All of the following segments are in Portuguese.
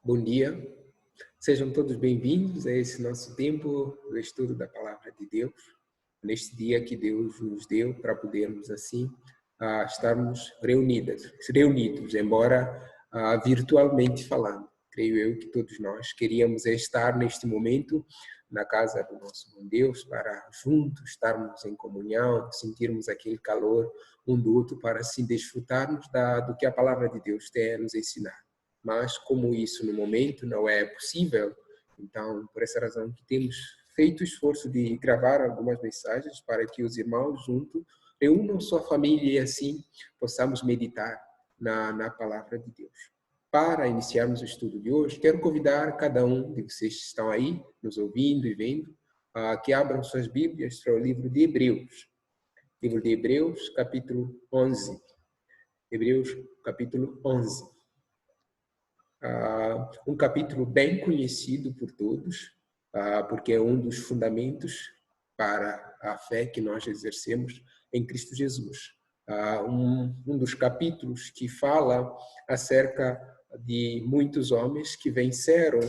Bom dia, sejam todos bem-vindos a esse nosso tempo do estudo da Palavra de Deus, neste dia que Deus nos deu para podermos assim estarmos reunidos, embora virtualmente falando. Creio eu que todos nós queríamos estar neste momento na casa do nosso bom Deus para juntos estarmos em comunhão, sentirmos aquele calor um do outro para assim desfrutarmos do que a Palavra de Deus tem a nos ensinar. Mas como isso no momento não é possível, então por essa razão que temos feito o esforço de gravar algumas mensagens para que os irmãos juntos reúnam sua família e assim possamos meditar na palavra de Deus. Para iniciarmos o estudo de hoje, quero convidar cada um de vocês que estão aí, nos ouvindo e vendo, que abram suas Bíblias para o livro de Hebreus. Livro de Hebreus, capítulo 11. Hebreus, capítulo 11. Um capítulo bem conhecido por todos, porque é um dos fundamentos para a fé que nós exercemos em Cristo Jesus. Um dos capítulos que fala acerca de muitos homens que venceram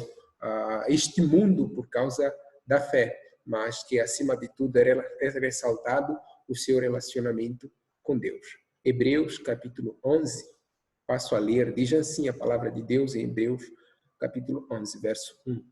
este mundo por causa da fé, mas que acima de tudo é ressaltado o seu relacionamento com Deus. Hebreus capítulo 11, passo a ler, diz assim a palavra de Deus em Hebreus capítulo 11, verso 1.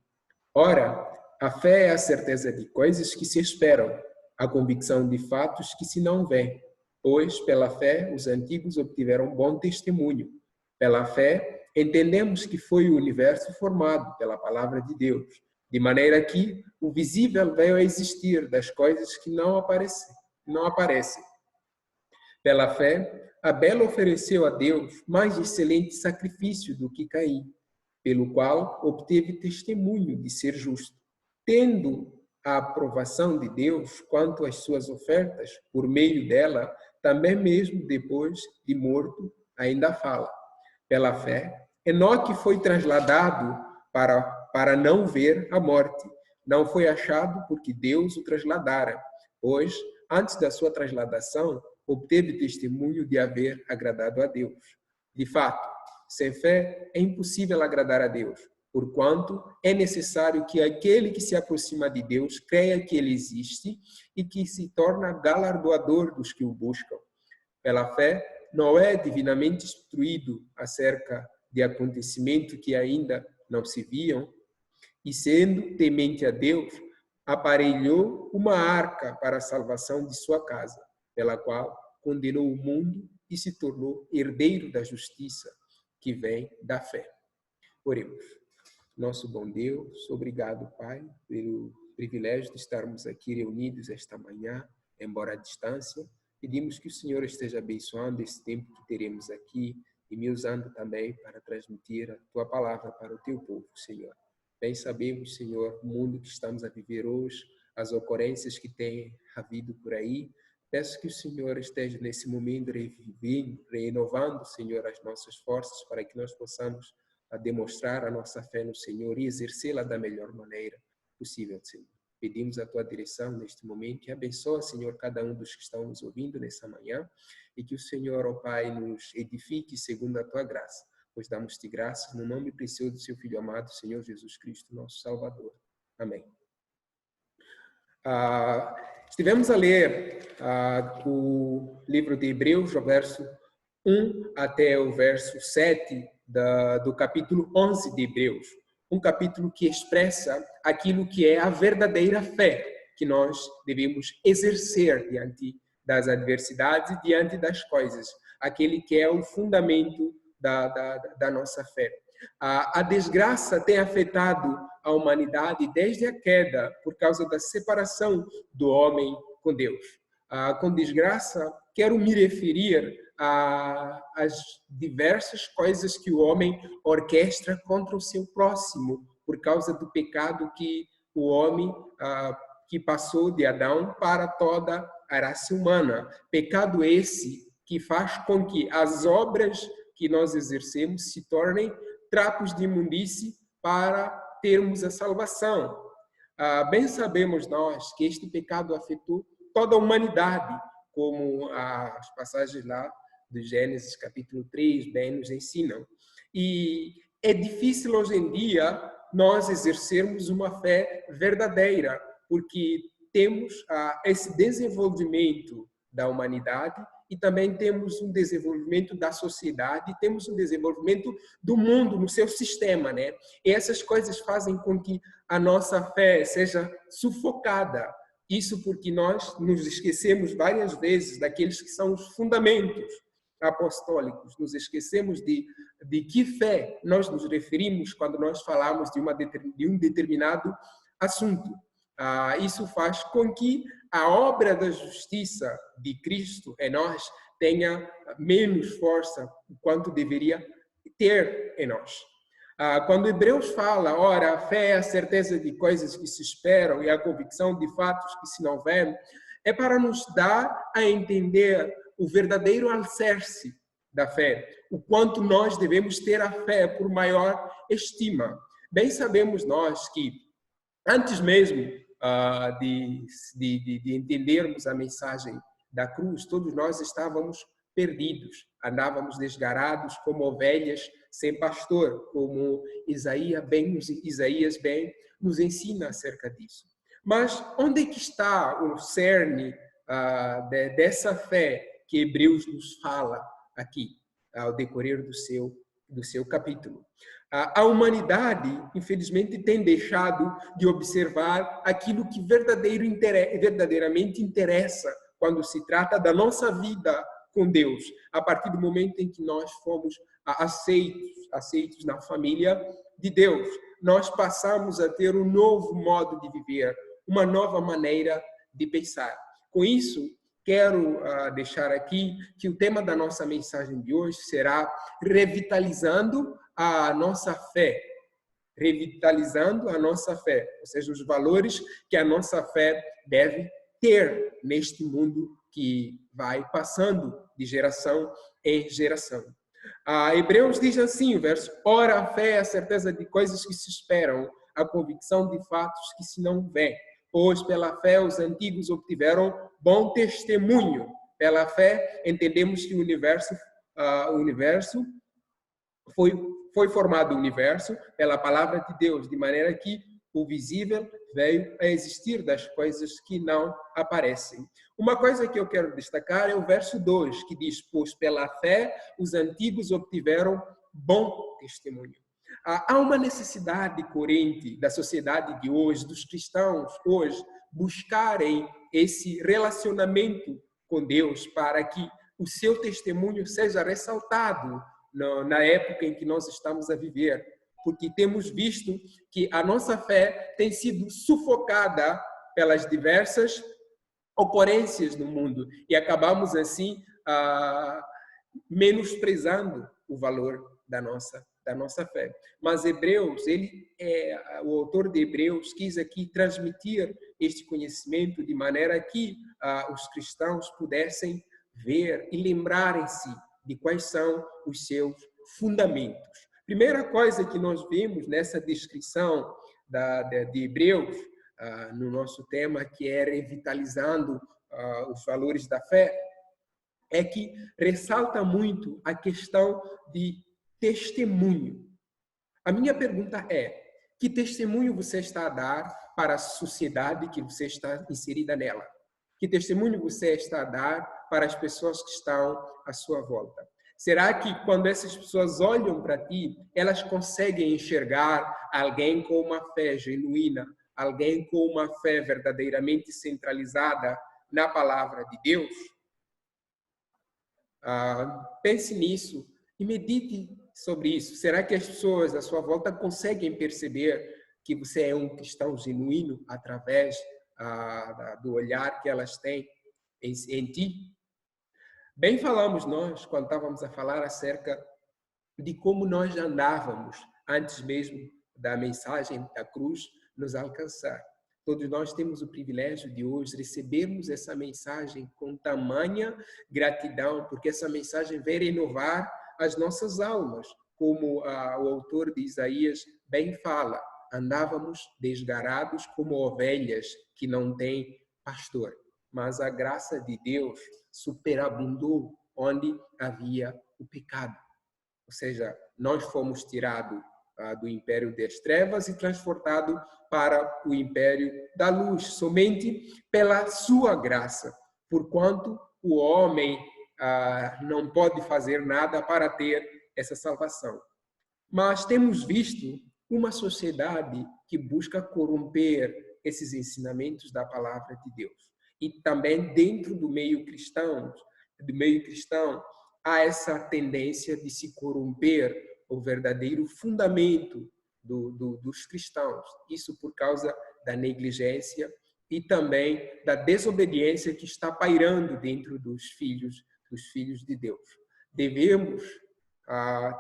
Ora, a fé é a certeza de coisas que se esperam, a convicção de fatos que se não veem. Pois, pela fé, os antigos obtiveram bom testemunho. Pela fé, entendemos que foi o universo formado pela palavra de Deus, de maneira que o visível veio a existir das coisas que não aparecem. Pela fé, Abel ofereceu a Deus mais excelente sacrifício do que Caim, pelo qual obteve testemunho de ser justo, tendo a aprovação de Deus quanto às suas ofertas, por meio dela, também mesmo depois de morto, ainda fala. Pela fé, Enoque foi trasladado para não ver a morte. Não foi achado porque Deus o trasladara, pois, antes da sua trasladação, obteve testemunho de haver agradado a Deus. De fato, sem fé é impossível agradar a Deus, porquanto é necessário que aquele que se aproxima de Deus creia que ele existe e que se torna galardoador dos que o buscam. Pela fé, Noé, divinamente instruído acerca de acontecimentos que ainda não se viam, e sendo temente a Deus, aparelhou uma arca para a salvação de sua casa, pela qual condenou o mundo e se tornou herdeiro da justiça que vem da fé. Oremos. Nosso bom Deus, obrigado, Pai, pelo privilégio de estarmos aqui reunidos esta manhã, embora à distância. Pedimos que o Senhor esteja abençoando esse tempo que teremos aqui e me usando também para transmitir a Tua palavra para o Teu povo, Senhor. Bem sabemos, Senhor, o mundo que estamos a viver hoje, as ocorrências que têm havido por aí. Peço que o Senhor esteja nesse momento renovando, Senhor, as nossas forças para que nós possamos demonstrar a nossa fé no Senhor e exercê-la da melhor maneira possível, Senhor. Pedimos a Tua direção neste momento e abençoa, Senhor, cada um dos que estão nos ouvindo nessa manhã e que o Senhor, ó Pai, nos edifique segundo a Tua graça. Pois damos-te graças no nome precioso do seu Filho amado, Senhor Jesus Cristo, nosso Salvador. Amém. Estivemos a ler o livro de Hebreus, o verso 1 até o verso 7 do capítulo 11 de Hebreus. Um capítulo que expressa aquilo que é a verdadeira fé que nós devemos exercer diante das adversidades e diante das coisas. Aquele que é o fundamento da nossa fé. A desgraça tem afetado a humanidade desde a queda por causa da separação do homem com Deus. Com desgraça, quero me referir às diversas coisas que o homem orquestra contra o seu próximo por causa do pecado que o homem que passou de Adão para toda a raça humana. Pecado esse que faz com que as obras que nós exercemos se tornem trapos de imundície para termos a salvação. Bem sabemos nós que este pecado afetou toda a humanidade, como as passagens lá do Gênesis capítulo 3 bem nos ensinam. E é difícil hoje em dia nós exercermos uma fé verdadeira, porque temos esse desenvolvimento da humanidade e também temos um desenvolvimento da sociedade, temos um desenvolvimento do mundo no seu sistema, né? E essas coisas fazem com que a nossa fé seja sufocada. Isso porque nós nos esquecemos várias vezes daqueles que são os fundamentos apostólicos. Nos esquecemos de que fé nós nos referimos quando nós falamos de um determinado assunto. Isso faz com que a obra da justiça de Cristo em nós tenha menos força quanto deveria ter em nós. Quando Hebreus fala, ora, a fé é a certeza de coisas que se esperam e a convicção de fatos que se não veem, é para nos dar a entender o verdadeiro alicerce da fé, o quanto nós devemos ter a fé por maior estima. Bem sabemos nós que, antes mesmo de entendermos a mensagem da cruz, todos nós estávamos perdidos, andávamos desgarados como ovelhas sem pastor, como Isaías bem nos ensina acerca disso. Mas onde é que está o cerne dessa fé que Hebreus nos fala aqui, ao decorrer do seu capítulo? A humanidade, infelizmente, tem deixado de observar aquilo que verdadeiramente interessa quando se trata da nossa com Deus, a partir do momento em que nós fomos aceitos na família de Deus. Nós passamos a ter um novo modo de viver, uma nova maneira de pensar. Com isso, quero deixar aqui que o tema da nossa mensagem de hoje será revitalizando a nossa fé. Revitalizando a nossa fé, ou seja, os valores que a nossa fé deve ter neste mundo que vai passando de geração em geração. Hebreus diz assim, o verso: ora, a fé é a certeza de coisas que se esperam, a convicção de fatos que se não vê. Pois pela fé os antigos obtiveram bom testemunho. Pela fé entendemos que o universo foi formado o universo pela palavra de Deus, de maneira que o visível veio a existir das coisas que não aparecem. Uma coisa que eu quero destacar é o verso 2, que diz: pois pela fé os antigos obtiveram bom testemunho. Há uma necessidade corrente da sociedade de hoje, dos cristãos hoje, buscarem esse relacionamento com Deus para que o seu testemunho seja ressaltado na época em que nós estamos a viver, porque temos visto que a nossa fé tem sido sufocada pelas diversas ocorrências no mundo e acabamos assim menosprezando o valor da nossa fé. Mas Hebreus, o autor de Hebreus quis aqui transmitir este conhecimento de maneira que os cristãos pudessem ver e lembrarem-se de quais são os seus fundamentos. Primeira coisa que nós vimos nessa descrição de Hebreus, no nosso tema, que é revitalizando os valores da fé, é que ressalta muito a questão de testemunho. A minha pergunta é: que testemunho você está a dar para a sociedade que você está inserida nela? Que testemunho você está a dar para as pessoas que estão à sua volta? Será que quando essas pessoas olham para ti, elas conseguem enxergar alguém com uma fé genuína, alguém com uma fé verdadeiramente centralizada na palavra de Deus? Pense nisso e medite sobre isso. Será que as pessoas à sua volta conseguem perceber que você é um cristão genuíno através do olhar que elas têm em ti? Bem falamos nós, quando estávamos a falar acerca de como nós andávamos antes mesmo da mensagem da cruz nos alcançar. Todos nós temos o privilégio de hoje recebermos essa mensagem com tamanha gratidão, porque essa mensagem vem renovar as nossas almas, como o autor de Isaías bem fala: andávamos desgarados como ovelhas que não têm pastor. Mas a graça de Deus superabundou onde havia o pecado. Ou seja, nós fomos tirados do império das trevas e transportado para o império da luz, somente pela sua graça, porquanto o homem não pode fazer nada para ter essa salvação. Mas temos visto uma sociedade que busca corromper esses ensinamentos da palavra de Deus. E também dentro do meio cristão, há essa tendência de se corromper o verdadeiro fundamento dos cristãos. Isso por causa da negligência e também da desobediência que está pairando dentro dos filhos de Deus. Devemos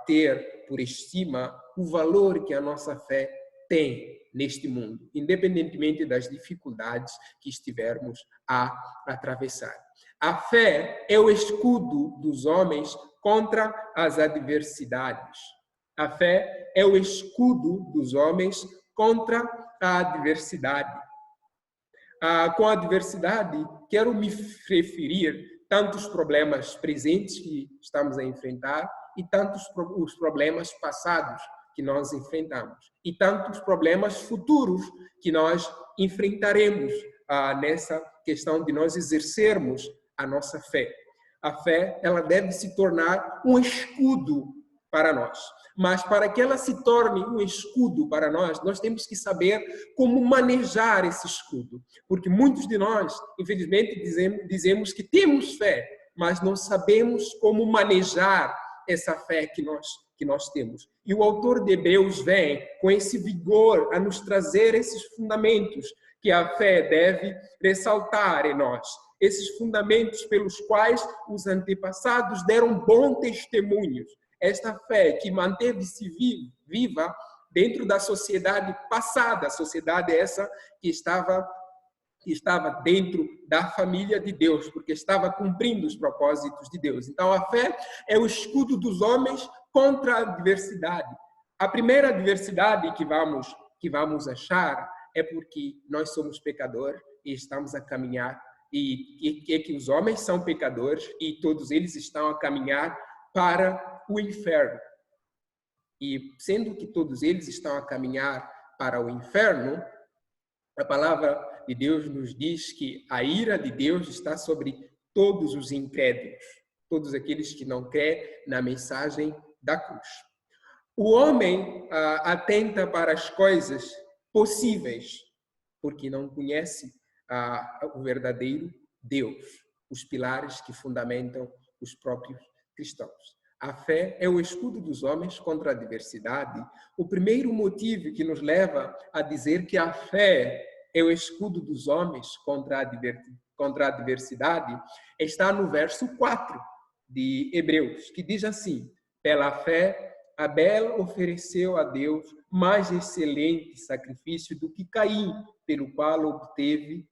ter por estima o valor que a nossa fé tem neste mundo, independentemente das dificuldades que estivermos a atravessar. A fé é o escudo dos homens contra as adversidades. A fé é o escudo dos homens contra a adversidade. Com a adversidade, quero me referir tantos problemas presentes que estamos a enfrentar e tantos os problemas passados que nós enfrentamos e tantos problemas futuros que nós enfrentaremos nessa questão de nós exercermos a nossa fé. A fé, ela deve se tornar um escudo para nós. Mas para que ela se torne um escudo para nós, nós temos que saber como manejar esse escudo. Porque muitos de nós, infelizmente, dizemos que temos fé, mas não sabemos como manejar essa fé que nós temos. E o autor de Hebreus vem com esse vigor a nos trazer esses fundamentos que a fé deve ressaltar em nós. Esses fundamentos pelos quais os antepassados deram bom testemunhos. Esta fé que manteve-se viva dentro da sociedade passada, a sociedade essa que estava dentro da família de Deus, porque estava cumprindo os propósitos de Deus. Então, a fé é o escudo dos homens contra a adversidade. A primeira adversidade que vamos achar é porque nós somos pecadores e estamos a caminhar, e que os homens são pecadores e todos eles estão a caminhar para o inferno. E sendo que todos eles estão a caminhar para o inferno, a palavra de Deus nos diz que a ira de Deus está sobre todos os incrédulos, todos aqueles que não creem na mensagem da cruz. O homem atenta para as coisas possíveis, porque não conhece o verdadeiro Deus, os pilares que fundamentam os próprios cristãos. A fé é o escudo dos homens contra a adversidade. O primeiro motivo que nos leva a dizer que a fé é o escudo dos homens contra a adversidade está no verso 4 de Hebreus, que diz assim: pela fé, Abel ofereceu a Deus mais excelente sacrifício do que Caim, pelo qual obteve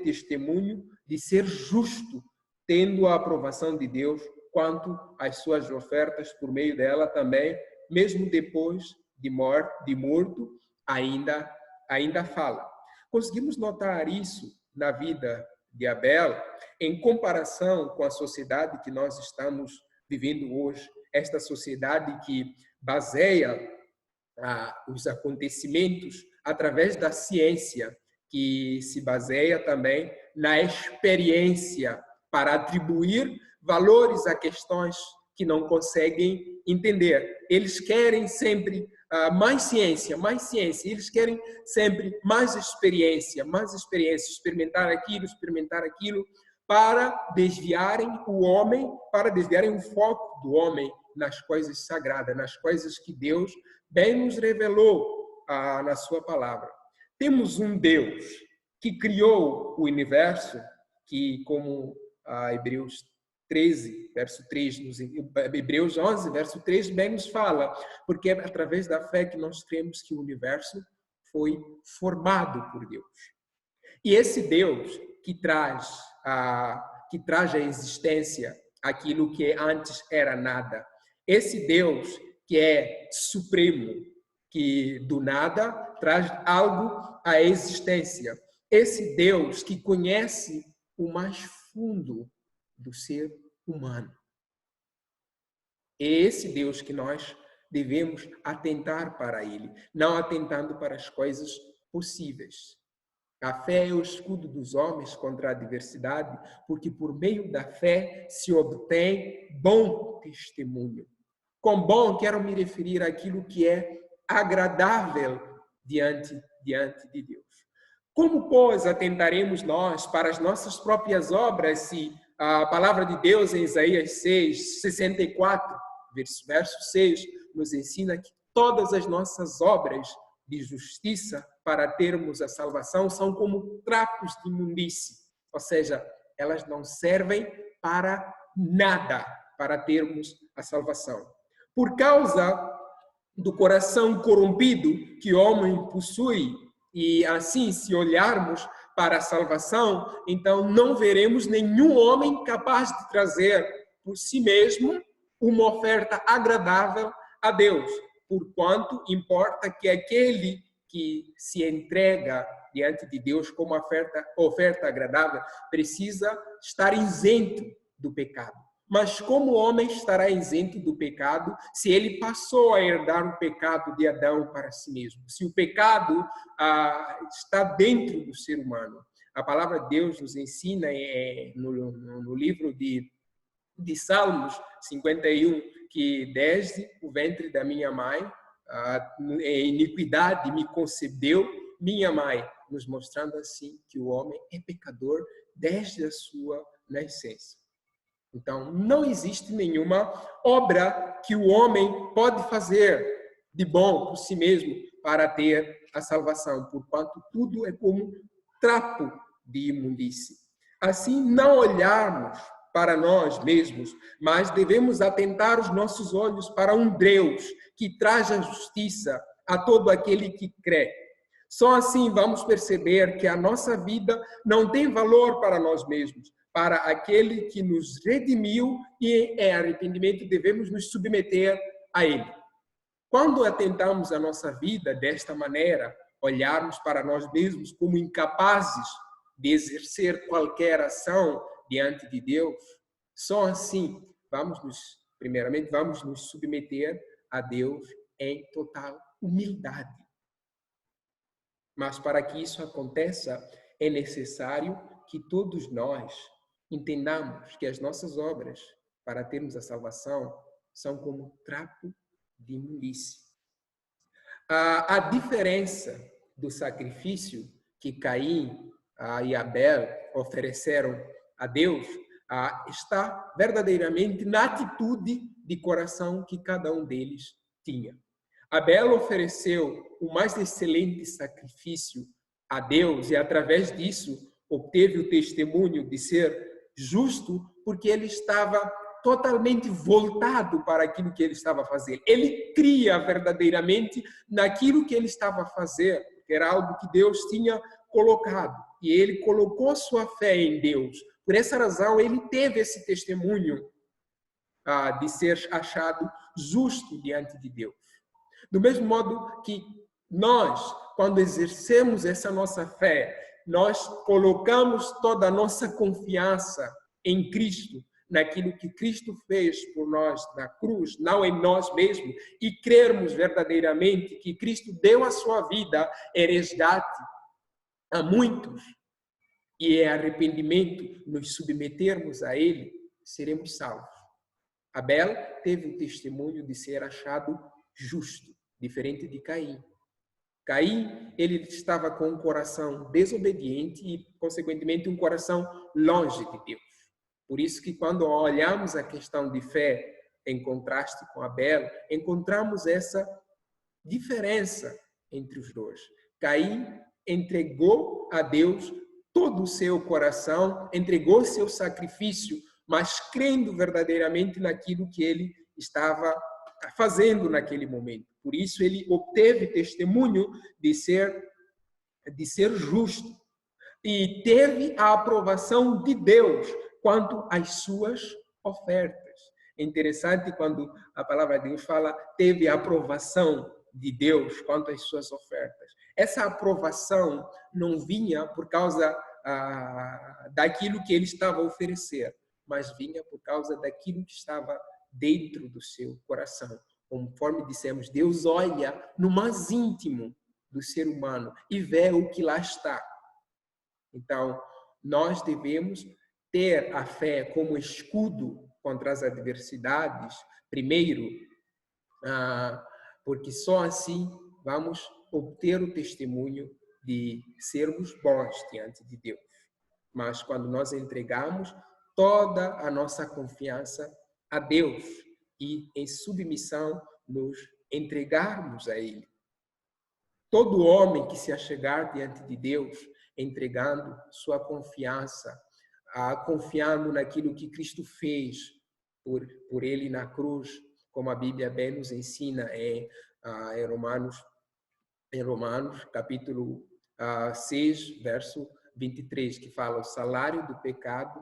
testemunho de ser justo, tendo a aprovação de Deus quanto às suas ofertas por meio dela também, mesmo depois de morto, ainda fala. Conseguimos notar isso na vida de Abel em comparação com a sociedade que nós estamos vivendo hoje, esta sociedade que baseia os acontecimentos através da ciência, que se baseia também na experiência para atribuir valores a questões que não conseguem entender. Eles querem sempre mais ciência, eles querem sempre mais experiência, experimentar aquilo, para desviarem o foco do homem nas coisas sagradas, nas coisas que Deus bem nos revelou na sua palavra. Temos um Deus que criou o universo, que, como Hebreus 13, verso 3, Hebreus 11, verso 3, bem nos fala, porque é através da fé que nós cremos que o universo foi formado por Deus. E esse Deus que traz à existência aquilo que antes era nada, esse Deus que é supremo, que do nada traz algo à existência, esse Deus que conhece o mais fundo do ser humano. É esse Deus que nós devemos atentar para ele, não atentando para as coisas possíveis. A fé é o escudo dos homens contra a adversidade, porque por meio da fé se obtém bom testemunho. Com bom, quero me referir àquilo que é agradável diante de Deus. Como, pois, atentaremos nós para as nossas próprias obras se a palavra de Deus em Isaías 6, 64, verso 6, nos ensina que todas as nossas obras de justiça para termos a salvação são como trapos de imundície, ou seja, elas não servem para nada para termos a salvação. Por causa do coração corrompido que o homem possui, e assim, se olharmos para a salvação, então não veremos nenhum homem capaz de trazer por si mesmo uma oferta agradável a Deus, porquanto importa que aquele que se entrega diante de Deus como oferta agradável precisa estar isento do pecado. Mas como o homem estará isento do pecado se ele passou a herdar o pecado de Adão para si mesmo? Se o pecado está dentro do ser humano. A palavra de Deus nos ensina no livro de Salmos 51, que desde o ventre da minha mãe, em iniquidade me concebeu minha mãe, nos mostrando assim que o homem é pecador desde a sua nascença. Então, não existe nenhuma obra que o homem pode fazer de bom por si mesmo para ter a salvação, porquanto tudo é como trapo de imundície. Assim, não olharmos para nós mesmos, mas devemos atentar os nossos olhos para um Deus que traz a justiça a todo aquele que crê. Só assim vamos perceber que a nossa vida não tem valor para nós mesmos, para aquele que nos redimiu e em arrependimento devemos nos submeter a ele. Quando atentamos a nossa vida desta maneira, olharmos para nós mesmos como incapazes de exercer qualquer ação diante de Deus, só assim primeiramente vamos nos submeter a Deus em total humildade. Mas para que isso aconteça, é necessário que todos nós entendamos que as nossas obras para termos a salvação são como trapo de imundície. A diferença do sacrifício que Caim e Abel ofereceram a Deus está verdadeiramente na atitude de coração que cada um deles tinha. Abel ofereceu o mais excelente sacrifício a Deus e, através disso, obteve o testemunho de ser justo, porque ele estava totalmente voltado para aquilo que ele estava fazendo. Ele cria verdadeiramente naquilo que ele estava fazendo, que era algo que Deus tinha colocado. E ele colocou sua fé em Deus. Por essa razão, ele teve esse testemunho de ser achado justo diante de Deus. Do mesmo modo que nós, quando exercemos essa nossa fé, nós colocamos toda a nossa confiança em Cristo, naquilo que Cristo fez por nós na cruz, não em nós mesmos, e crermos verdadeiramente que Cristo deu a sua vida em resgate a muitos, e em arrependimento nos submetermos a Ele, seremos salvos. Abel teve o testemunho de ser achado justo, diferente de Caim. Caim, ele estava com um coração desobediente e, consequentemente, um coração longe de Deus. Por isso que quando olhamos a questão de fé em contraste com Abel, encontramos essa diferença entre os dois. Caim entregou a Deus todo o seu coração, entregou seu sacrifício, mas crendo verdadeiramente naquilo que ele estava fazendo naquele momento. Por isso ele obteve testemunho de ser justo e teve a aprovação de Deus quanto às suas ofertas. É interessante quando a palavra de Deus fala teve a aprovação de Deus quanto às suas ofertas. Essa aprovação não vinha por causa daquilo que ele estava a oferecer, mas vinha por causa daquilo que estava dentro do seu coração. conforme dissemos, Deus olha no mais íntimo do ser humano e vê o que lá está. Então, nós devemos ter a fé como escudo contra as adversidades, primeiro, porque só assim vamos obter o testemunho de sermos bons diante de Deus. Mas quando nós entregamos toda a nossa confiança a Deus e em submissão nos entregarmos a Ele. Todo homem que se achegar diante de Deus, entregando sua confiança, confiando naquilo que Cristo fez por Ele na cruz, como a Bíblia bem nos ensina em Romanos capítulo 6, verso 23, que fala: o salário do pecado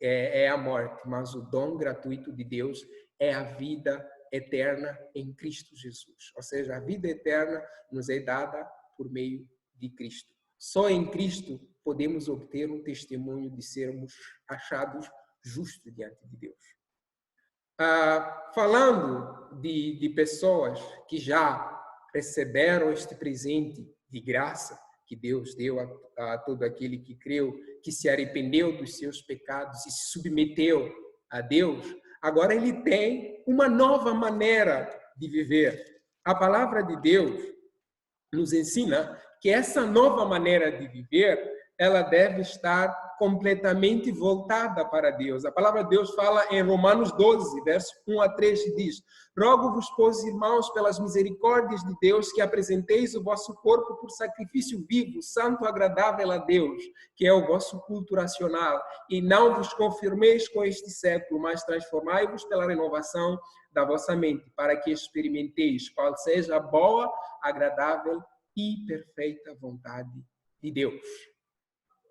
é a morte, mas o dom gratuito de Deus é a vida eterna em Cristo Jesus. Ou seja, a vida eterna nos é dada por meio de Cristo. Só em Cristo podemos obter um testemunho de sermos achados justos diante de Deus. Falando de pessoas que já receberam este presente de graça que Deus deu a todo aquele que creu, que se arrependeu dos seus pecados e se submeteu a Deus, agora ele tem uma nova maneira de viver. A palavra de Deus nos ensina que essa nova maneira de viver, ela deve estar completamente voltada para Deus. A palavra de Deus fala em Romanos 12, verso 1 a 3, e diz: rogo-vos, pois, irmãos, pelas misericórdias de Deus, que apresenteis o vosso corpo por sacrifício vivo, santo, agradável a Deus, que é o vosso culto racional, e não vos confirmeis com este século, mas transformai-vos pela renovação da vossa mente, para que experimenteis qual seja a boa, agradável e perfeita vontade de Deus.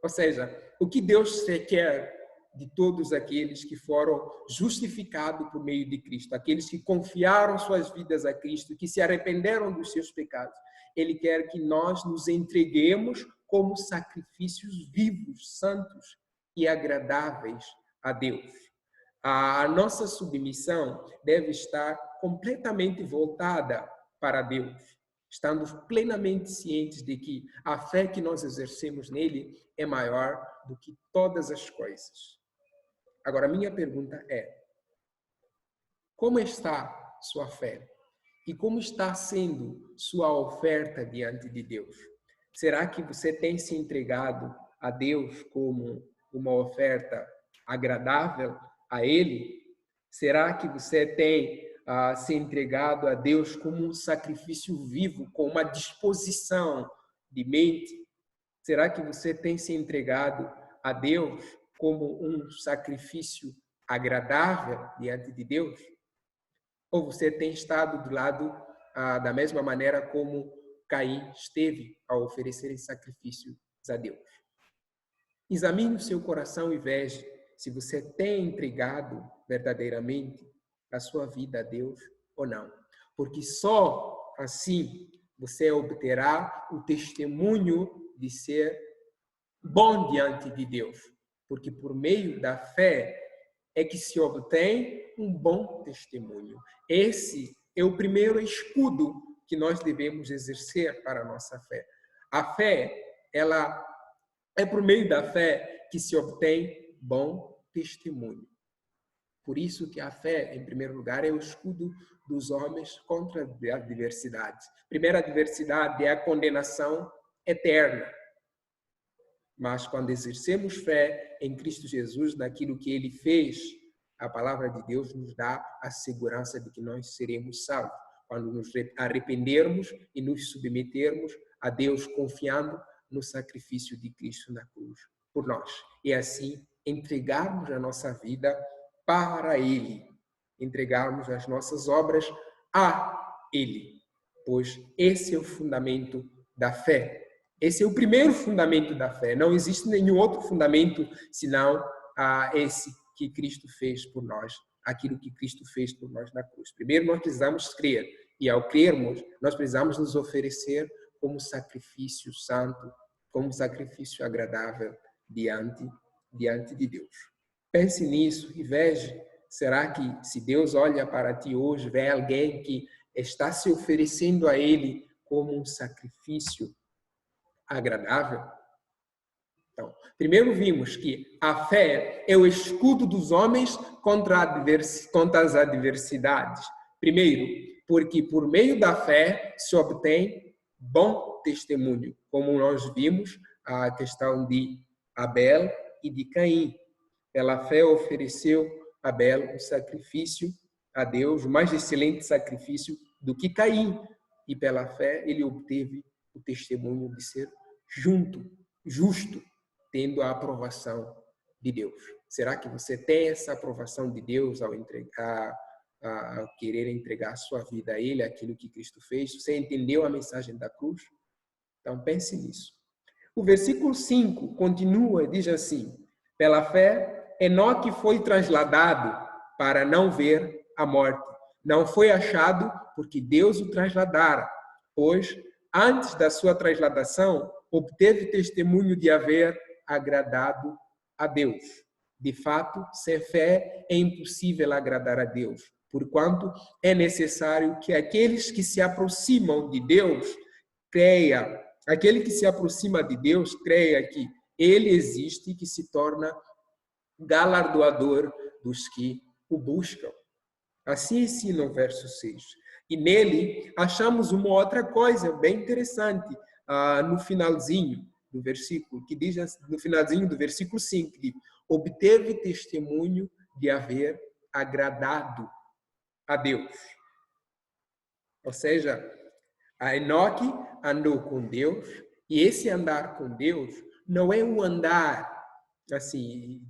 Ou seja, o que Deus quer de todos aqueles que foram justificados por meio de Cristo, aqueles que confiaram suas vidas a Cristo, que se arrependeram dos seus pecados. Ele quer que nós nos entreguemos como sacrifícios vivos, santos e agradáveis a Deus. A nossa submissão deve estar completamente voltada para Deus, estando plenamente cientes de que a fé que nós exercemos nele é maior do que todas as coisas. Agora, minha pergunta é: como está sua fé? E como está sendo sua oferta diante de Deus? Será que você tem se entregado a Deus como uma oferta agradável a Ele? Será que você tem se entregado a Deus como um sacrifício vivo, com uma disposição de mente? Será que você tem se entregado a Deus como um sacrifício agradável diante de Deus? Ou você tem estado do lado da mesma maneira como Caim esteve ao oferecer esse sacrifício a Deus? Examine o seu coração e veja se você tem entregado verdadeiramente a sua vida a Deus ou não. Porque só assim você obterá o testemunho de ser bom diante de Deus. Porque por meio da fé é que se obtém um bom testemunho. Esse é o primeiro escudo que nós devemos exercer para a nossa fé. A fé, ela é por meio da fé que se obtém bom testemunho. Por isso que a fé, em primeiro lugar, é o escudo dos homens contra a adversidade. A primeira adversidade é a condenação eterna. Mas quando exercemos fé em Cristo Jesus, naquilo que Ele fez, a palavra de Deus nos dá a segurança de que nós seremos salvos. Quando nos arrependermos e nos submetermos a Deus, confiando no sacrifício de Cristo na cruz por nós. E assim entregarmos a nossa vida para Ele, entregarmos as nossas obras a Ele, pois esse é o fundamento da fé. Esse é o primeiro fundamento da fé. Não existe nenhum outro fundamento senão esse que Cristo fez por nós, aquilo que Cristo fez por nós na cruz. Primeiro nós precisamos crer, e ao crermos, nós precisamos nos oferecer como sacrifício santo, como sacrifício agradável diante de Deus. Pense nisso e veja Será que se Deus olha para ti hoje, vê alguém que está se oferecendo a Ele como um sacrifício agradável? Então, primeiro vimos que a fé é o escudo dos homens contra as adversidades. Primeiro, porque por meio da fé se obtém bom testemunho, como nós vimos a questão de Abel e de Caim. Pela fé ofereceu Abel um sacrifício a Deus, mais excelente sacrifício do que Caim. E pela fé ele obteve o testemunho de ser justo, tendo a aprovação de Deus. Será que você tem essa aprovação de Deus ao querer entregar a sua vida a Ele, aquilo que Cristo fez? Você entendeu a mensagem da cruz? Então pense nisso. O versículo 5 continua e diz assim: pela fé, Enoque foi trasladado para não ver a morte. Não foi achado porque Deus o trasladara, pois antes da sua trasladação obteve testemunho de haver agradado a Deus. De fato, sem fé é impossível agradar a Deus, porquanto é necessário que aqueles que se aproximam de Deus creia. Aquele que se aproxima de Deus creia que Ele existe e que se torna galardoador dos que o buscam. Assim ensina o verso 6. E nele achamos uma outra coisa bem interessante no finalzinho do versículo, que diz no finalzinho do versículo 5, que obteve testemunho de haver agradado a Deus. Ou seja, a Enoque andou com Deus, e esse andar com Deus não é um andar assim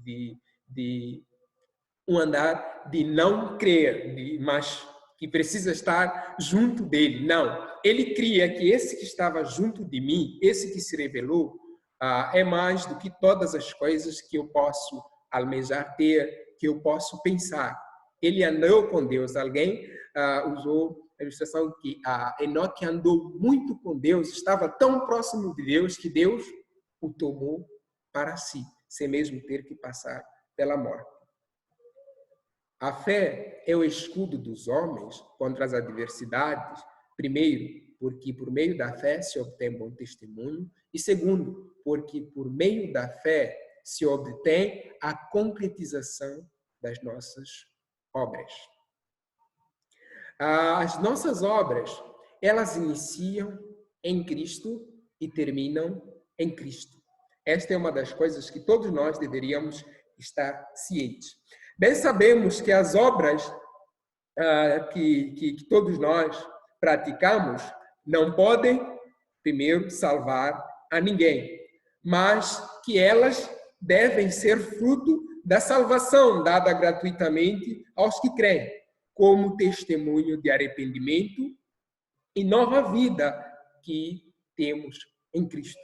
um andar de não crer, mas que precisa estar junto dele. Não, ele cria que esse que estava junto de mim, esse que se revelou, é mais do que todas as coisas que eu posso almejar ter, que eu posso pensar. Ele andou com Deus. Alguém usou a ilustração que Enoque andou muito com Deus, estava tão próximo de Deus que Deus o tomou para si, sem mesmo ter que passar pela morte. A fé é o escudo dos homens contra as adversidades, primeiro, porque por meio da fé se obtém bom testemunho, e segundo, porque por meio da fé se obtém a concretização das nossas obras. As nossas obras, elas iniciam em Cristo e terminam em Cristo. Esta é uma das coisas que todos nós deveríamos estar cientes. Bem sabemos que as obras que todos nós praticamos não podem, primeiro, salvar a ninguém, mas que elas devem ser fruto da salvação dada gratuitamente aos que creem, como testemunho de arrependimento e nova vida que temos em Cristo.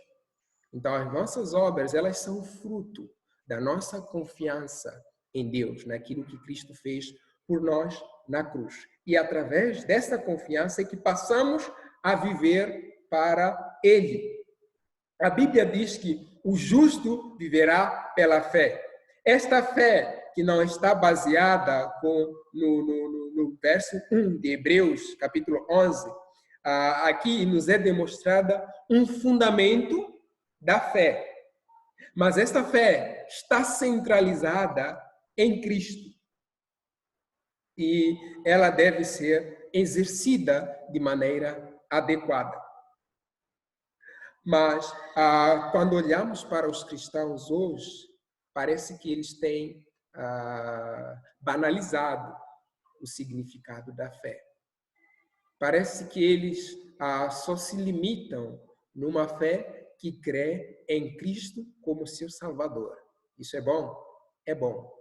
Então, as nossas obras, elas são fruto da nossa confiança em Deus, naquilo que Cristo fez por nós na cruz. E através dessa confiança é que passamos a viver para Ele. A Bíblia diz que o justo viverá pela fé. Esta fé que não está baseada no verso 1 de Hebreus, capítulo 11, aqui nos é demonstrada um fundamento da fé. Mas esta fé está centralizada em Cristo. E ela deve ser exercida de maneira adequada. Mas, quando olhamos para os cristãos hoje, parece que eles têm banalizado o significado da fé. Parece que eles só se limitam numa fé que crê em Cristo como seu Salvador. Isso é bom? É bom.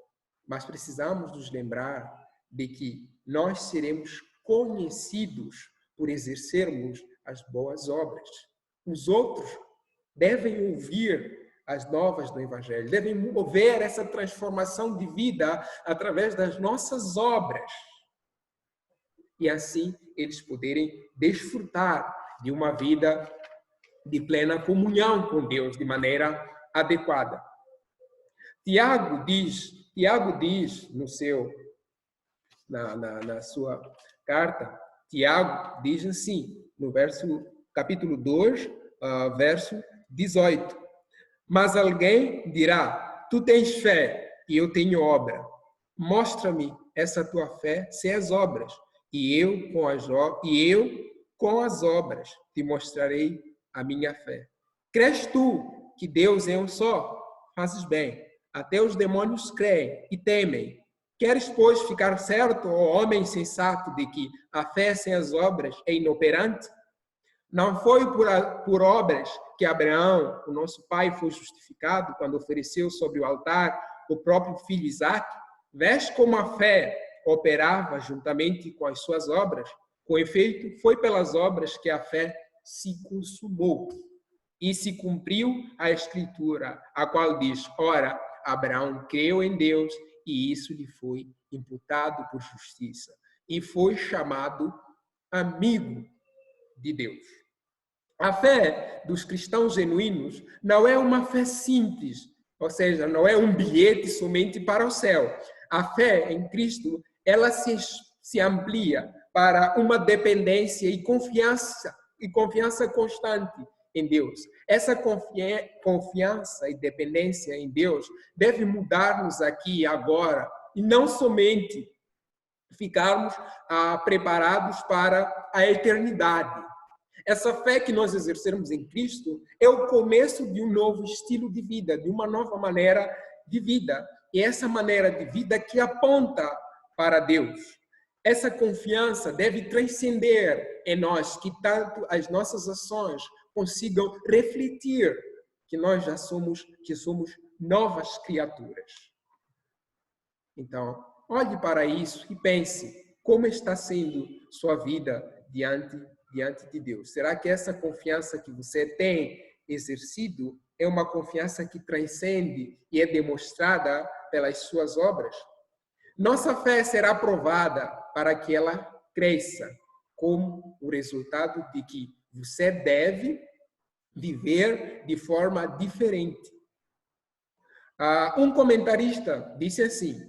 Mas precisamos nos lembrar de que nós seremos conhecidos por exercermos as boas obras. Os outros devem ouvir as novas do Evangelho, devem mover essa transformação de vida através das nossas obras. E assim eles poderem desfrutar de uma vida de plena comunhão com Deus de maneira adequada. Tiago diz no seu na sua carta, Tiago diz assim, no capítulo 2, verso 18. Mas alguém dirá, tu tens fé e eu tenho obra. Mostra-me essa tua fé sem as obras, e eu com as obras te mostrarei a minha fé. Crês tu que Deus é um só? Fazes bem. Até os demônios creem e temem. Queres, pois, ficar certo, ó homem sensato, de que a fé sem as obras é inoperante? Não foi por obras que Abraão, o nosso pai, foi justificado quando ofereceu sobre o altar o próprio filho Isaque? Vês como a fé operava juntamente com as suas obras? Com efeito, foi pelas obras que a fé se consumou. E se cumpriu a escritura, a qual diz, ora, Abraão creu em Deus e isso lhe foi imputado por justiça. E foi chamado amigo de Deus. A fé dos cristãos genuínos não é uma fé simples, ou seja, não é um bilhete somente para o céu. A fé em Cristo, ela se amplia para uma dependência e confiança constante em Deus. Essa confiança e dependência em Deus deve mudar-nos aqui e agora, e não somente ficarmos preparados para a eternidade. Essa fé que nós exercermos em Cristo é o começo de um novo estilo de vida, de uma nova maneira de vida. E essa maneira de vida que aponta para Deus. Essa confiança deve transcender em nós, que tanto as nossas ações consigam refletir que nós que somos novas criaturas. Então, olhe para isso e pense como está sendo sua vida diante de Deus. Será que essa confiança que você tem exercido é uma confiança que transcende e é demonstrada pelas suas obras? Nossa fé será provada para que ela cresça, como o resultado de que você deve viver de forma diferente. Um comentarista disse assim,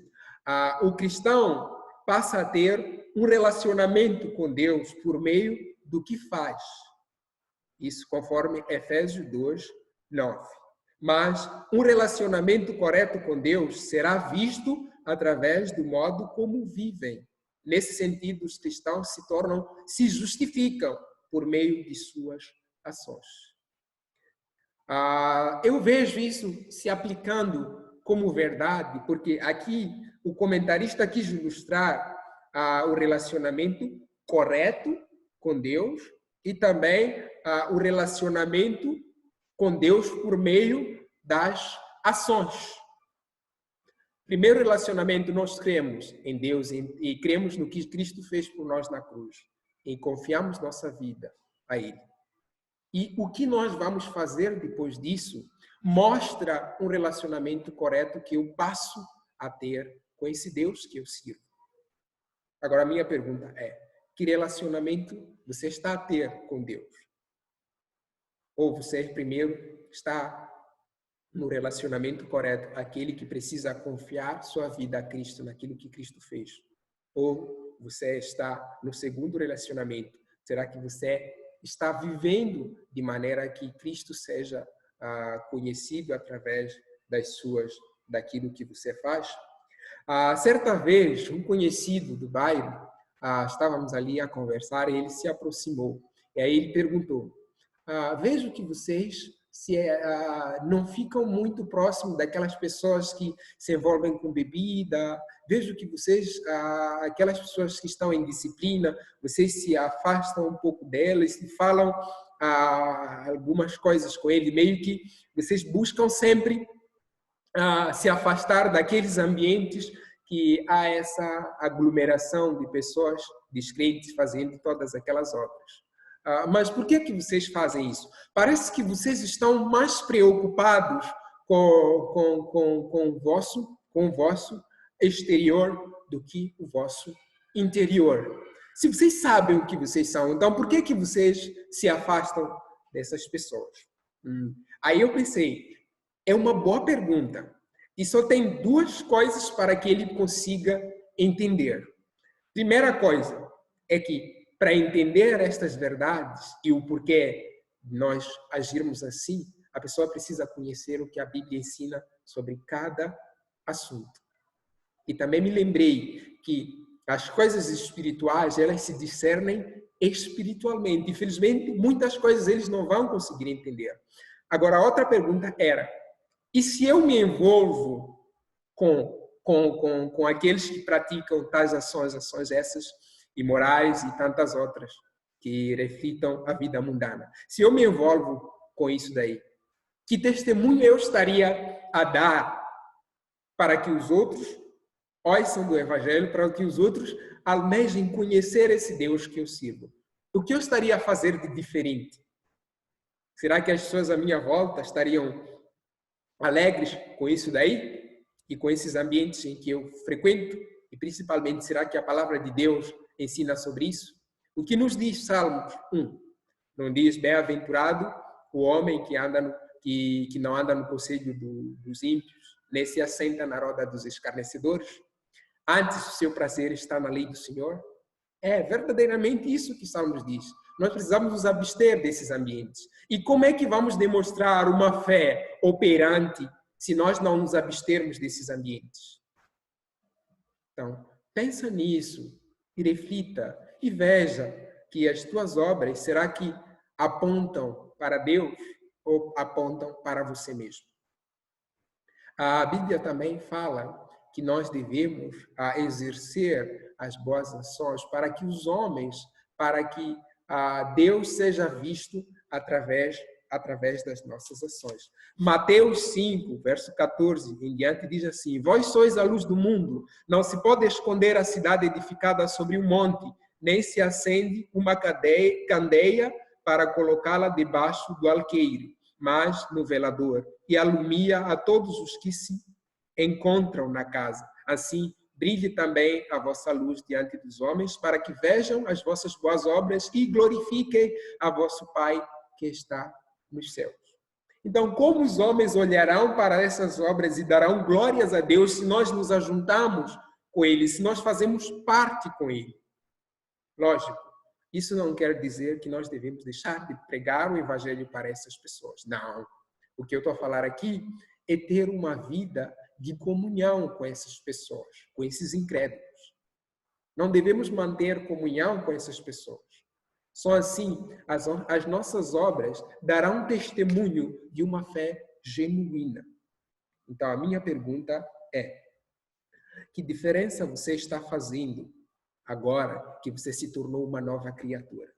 o cristão passa a ter um relacionamento com Deus por meio do que faz. Isso conforme Efésios 2, 9. Mas um relacionamento correto com Deus será visto através do modo como vivem. Nesse sentido, os cristãos se justificam por meio de suas ações. Eu vejo isso se aplicando como verdade, porque aqui o comentarista quis ilustrar o relacionamento correto com Deus e também o relacionamento com Deus por meio das ações. Primeiro relacionamento, nós cremos em Deus e cremos no que Cristo fez por nós na cruz e confiamos nossa vida a Ele. E o que nós vamos fazer depois disso mostra um relacionamento correto que eu passo a ter com esse Deus que eu sirvo. Agora, a minha pergunta é, que relacionamento você está a ter com Deus? Ou você primeiro está no relacionamento correto, aquele que precisa confiar sua vida a Cristo, naquilo que Cristo fez? Ou você está no segundo relacionamento? Será que você está vivendo de maneira que Cristo seja conhecido através daquilo que você faz? Certa vez, um conhecido do bairro, estávamos ali a conversar e ele se aproximou. E aí ele perguntou, vejo que vocês não ficam muito próximos daquelas pessoas que se envolvem com bebida. Vejo que vocês, aquelas pessoas que estão em disciplina, vocês se afastam um pouco delas e falam algumas coisas com ele, meio que vocês buscam sempre se afastar daqueles ambientes que há essa aglomeração de pessoas descrentes fazendo todas aquelas obras. Mas por que vocês fazem isso? Parece que vocês estão mais preocupados com o vosso exterior do que o vosso interior. Se vocês sabem o que vocês são, então por que vocês se afastam dessas pessoas? Aí eu pensei, é uma boa pergunta. E só tem duas coisas para que ele consiga entender. Primeira coisa é que, para entender estas verdades e o porquê nós agirmos assim, a pessoa precisa conhecer o que a Bíblia ensina sobre cada assunto. E também me lembrei que as coisas espirituais, elas se discernem espiritualmente. Infelizmente, muitas coisas eles não vão conseguir entender. Agora, a outra pergunta era, e se eu me envolvo com aqueles que praticam tais ações essas imorais e tantas outras que reflitam a vida mundana? Se eu me envolvo com isso daí, que testemunho eu estaria a dar para que os outros ouçam do Evangelho, para que os outros almejem conhecer esse Deus que eu sirvo? O que eu estaria a fazer de diferente? Será que as pessoas à minha volta estariam alegres com isso daí? E com esses ambientes em que eu frequento? E principalmente, será que a palavra de Deus ensina sobre isso? O que nos diz Salmos 1? Não diz, bem-aventurado o homem que não anda no conselho dos ímpios, nem se assenta na roda dos escarnecedores? Antes o seu prazer está na lei do Senhor? É verdadeiramente isso que Salmos diz. Nós precisamos nos abster desses ambientes. E como é que vamos demonstrar uma fé operante se nós não nos abstermos desses ambientes? Então, pensa nisso e reflita e veja que as tuas obras, será que apontam para Deus ou apontam para você mesmo? A Bíblia também fala que nós devemos exercer as boas ações para que os homens, para que Deus seja visto através das nossas ações. Mateus 5, verso 14 em diante, diz assim: Vós sois a luz do mundo, não se pode esconder a cidade edificada sobre um monte, nem se acende uma candeia para colocá-la debaixo do alqueire, mas no velador, e alumia a todos os que se encontram na casa. Assim, brilhe também a vossa luz diante dos homens, para que vejam as vossas boas obras e glorifiquem a vosso Pai que está nos céus. Então, como os homens olharão para essas obras e darão glórias a Deus se nós nos ajuntamos com Ele, se nós fazemos parte com Ele? Lógico, isso não quer dizer que nós devemos deixar de pregar o Evangelho para essas pessoas. Não. O que eu estou a falar aqui é ter uma vida de comunhão com essas pessoas, com esses incrédulos. Não devemos manter comunhão com essas pessoas. Só assim as nossas obras darão testemunho de uma fé genuína. Então, a minha pergunta é: que diferença você está fazendo agora que você se tornou uma nova criatura?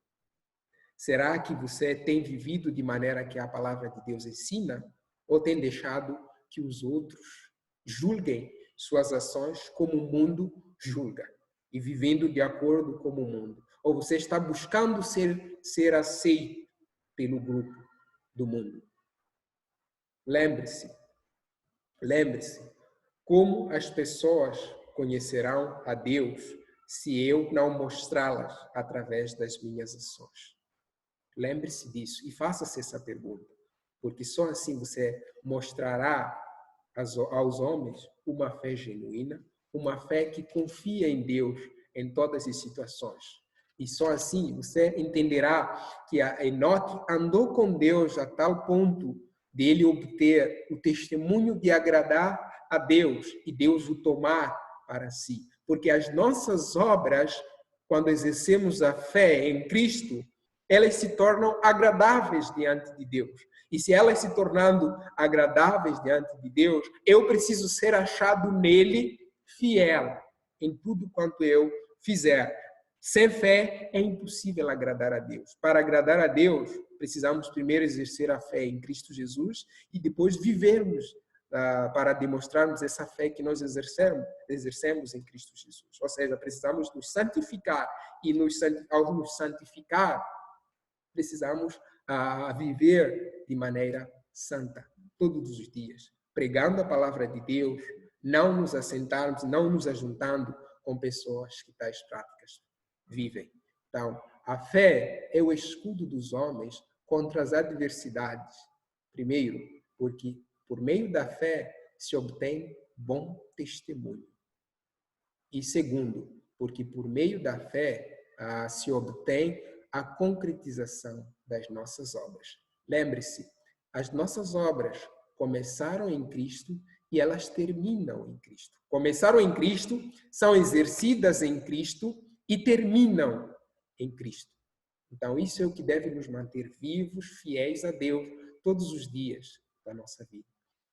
Será que você tem vivido de maneira que a palavra de Deus ensina? Ou tem deixado que os outros julguem suas ações como o mundo julga e vivendo de acordo com o mundo? Ou você está buscando ser aceito pelo grupo do mundo? Lembre-se, como as pessoas conhecerão a Deus se eu não mostrá-las através das minhas ações? Lembre-se disso e faça-se essa pergunta, porque só assim você mostrará aos homens uma fé genuína, uma fé que confia em Deus em todas as situações. E só assim você entenderá que Enoque andou com Deus a tal ponto de ele obter o testemunho de agradar a Deus e Deus o tomar para si. Porque as nossas obras, quando exercemos a fé em Cristo, elas se tornam agradáveis diante de Deus. E se elas se tornando agradáveis diante de Deus, eu preciso ser achado nele fiel em tudo quanto eu fizer. Sem fé é impossível agradar a Deus. Para agradar a Deus, precisamos primeiro exercer a fé em Cristo Jesus e depois vivermos para demonstrarmos essa fé que nós exercemos em Cristo Jesus. Ou seja, precisamos nos santificar e ao nos santificar, precisamos viver de maneira santa todos os dias, pregando a palavra de Deus, não nos assentarmos, não nos ajuntando com pessoas que tais práticas vivem. Então, a fé é o escudo dos homens contra as adversidades. Primeiro, porque por meio da fé se obtém bom testemunho. E segundo, porque por meio da fé se obtém a concretização das nossas obras. Lembre-se, as nossas obras começaram em Cristo e elas terminam em Cristo. Começaram em Cristo, são exercidas em Cristo e terminam em Cristo. Então, isso é o que deve nos manter vivos, fiéis a Deus, todos os dias da nossa vida.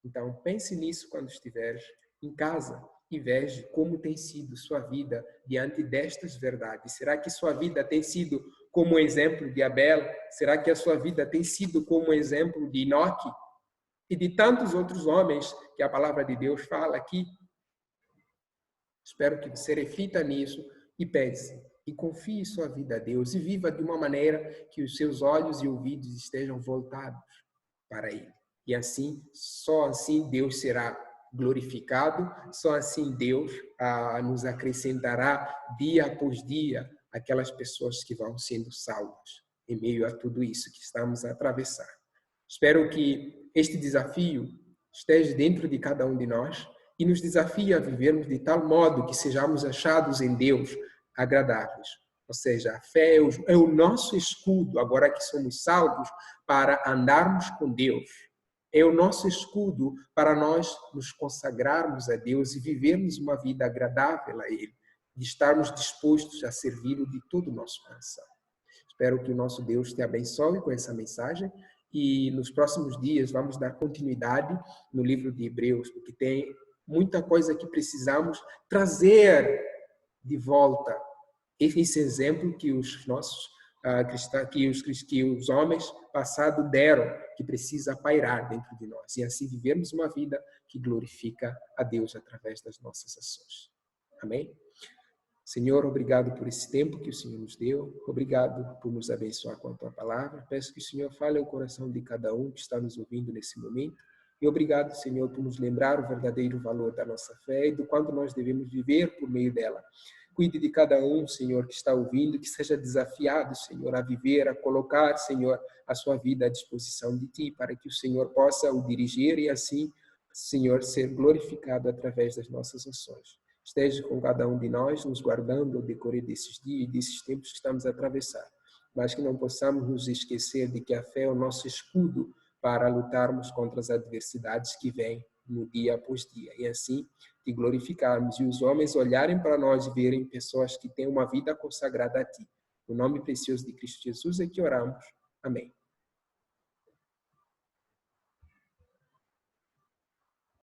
Então, pense nisso quando estiveres em casa e veja como tem sido sua vida diante destas verdades. Será que sua vida tem sido como o exemplo de Abel? Será que a sua vida tem sido como o exemplo de Enoque? E de tantos outros homens que a palavra de Deus fala aqui? Espero que você reflita nisso e pense. E confie sua vida a Deus e viva de uma maneira que os seus olhos e ouvidos estejam voltados para Ele. E assim, só assim Deus será glorificado, só assim Deus nos acrescentará dia após dia aquelas pessoas que vão sendo salvas em meio a tudo isso que estamos a atravessar. Espero que este desafio esteja dentro de cada um de nós e nos desafie a vivermos de tal modo que sejamos achados em Deus agradáveis. Ou seja, a fé é o nosso escudo, agora que somos salvos, para andarmos com Deus. É o nosso escudo para nós nos consagrarmos a Deus e vivermos uma vida agradável a Ele, de estarmos dispostos a servi-lo de todo o nosso coração. Espero que o nosso Deus te abençoe com essa mensagem e nos próximos dias vamos dar continuidade no livro de Hebreus, porque tem muita coisa que precisamos trazer de volta. Esse exemplo que os nossos que os homens passados deram, que precisa pairar dentro de nós. E assim vivermos uma vida que glorifica a Deus através das nossas ações. Amém? Senhor, obrigado por esse tempo que o Senhor nos deu. Obrigado por nos abençoar com a Tua palavra. Peço que o Senhor fale ao coração de cada um que está nos ouvindo nesse momento. E obrigado, Senhor, por nos lembrar o verdadeiro valor da nossa fé e do quanto nós devemos viver por meio dela. Cuide de cada um, Senhor, que está ouvindo, que seja desafiado, Senhor, a viver, a colocar, Senhor, a sua vida à disposição de Ti, para que o Senhor possa o dirigir e assim, Senhor, ser glorificado através das nossas ações. Esteja com cada um de nós, nos guardando ao decorrer desses dias e desses tempos que estamos a atravessar. Mas que não possamos nos esquecer de que a fé é o nosso escudo para lutarmos contra as adversidades que vêm no dia após dia. E assim, te glorificarmos e os homens olharem para nós e verem pessoas que têm uma vida consagrada a Ti. No nome precioso de Cristo Jesus é que oramos. Amém.